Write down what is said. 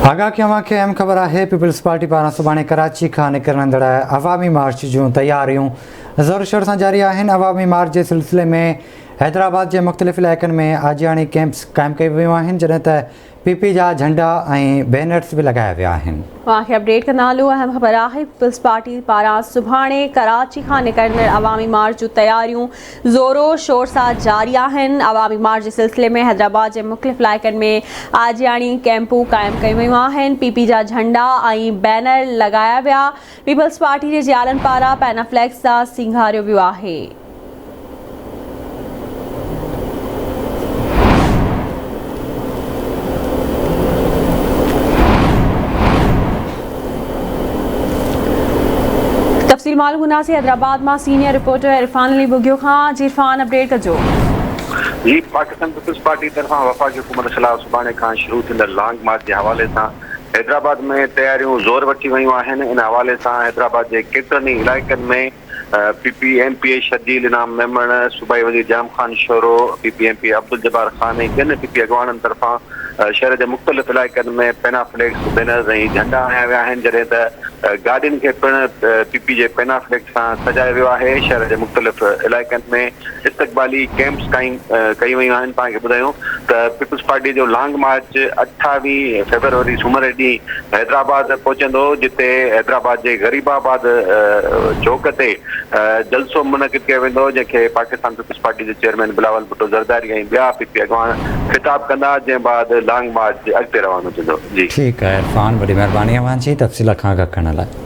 आगाह खे अहम ख़बर है। पीपल्स पार्टी पारां सुभाणे कराची खां निकिरंदड़ अवामी मार्च जूं तैयारियूं ज़ोर शोर सां जारी आहिनि। अवामी मार्च जे सिलसिले में हैदराबाद जे मुख़्तलिफ़ इलाइक़नि में आजियाणी कैंप्स क़ाइमु कयूं वियूं आहिनि, जॾहिं त पीपी जा झंडा ऐं बैनर्स बि लॻाया विया आहिनि। तव्हांखे अपडेट कंदा हलूं। अहम ख़बर आहे, पीपल्स पार्टी पारां सुभाणे कराची खां निकिरंदड़ अवामी मार्च जूं तैयारियूं ज़ोरो शोर सां जारी आहिनि। अवामी मार्च जे सिलसिले में हैदराबाद जे मुख़्तलिफ़ इलाइक़नि में आजियाणी कैंपूं क़ाइमु कयूं वियूं आहिनि। पीपी जा झंडा ऐं बैनर लॻाया विया। पीपल्स पार्टी जे जियालनि पारां पैनाफ्लेक्स सां सींगारियो वियो आहे। तफ़सील मालूम हुनासीं हैदराबाद मां सीनियर रिपोर्टर इरफान अली बुगियो खां। जी इरफान, अपडेट कजो। जी, पाकिस्तान पीपल्स पार्टी तरफां वफ़ाक़ी हुकूमत ख़िलाफ़ सुभाणे खां शुरू थींदड़ लॉन्ग मार्च जे हवाले सां हैदराबाद में तैयारियूं ज़ोर वठी वियूं आहिनि। इन हवाले सां हैदराबाद जे केतिरनि ई इलाइक़नि में पीपी एमपी शर्जील इनाम मेमण, सूबाई वज़ीर जाम ख़ान शोरो, पीपी एमपी अब्दुल जब्बार ख़ान ऐं ॿियनि पीपी अॻवाननि तरफ़ां शहर जे मुख़्तलिफ़ इलाइक़नि में पैनाफ्लेक्स, बैनर्स ऐं झंडा हणाया विया आहिनि, जॾहिं त गाॾियुनि खे पिणु पीपी जे पैनाफ्लेक्स सां सजायो वियो आहे। शहर जे मुख़्तलिफ़ इलाइक़नि में इस्तक़बाली कैंप्स कई वयूं आहिनि। तव्हांखे ॿुधायूं त पीपल्स पार्टी जो लॉन्ग मार्च 28 फेबरवरी सूमर ॾींहुं हैदराबाद पहुचंदो, जिते हैदराबाद जे गरीबाबाद चौक ते जलसो मुनक़िद कयो वेंदो, जंहिंखे पाकिस्तान पीपल्स पार्टी जे चेयरमैन बिलावल भुट्टो ज़रदारी ऐं ॿिया पीपी अॻवान ख़िताब कंदा, जंहिं बाद लॉन्ग मार्च अॻिते रवानो थींदो। जी ठीकु आहे इरफान, वॾी महिरबानी अव्हांजी तफ़सील खां आगाह करण लाइ।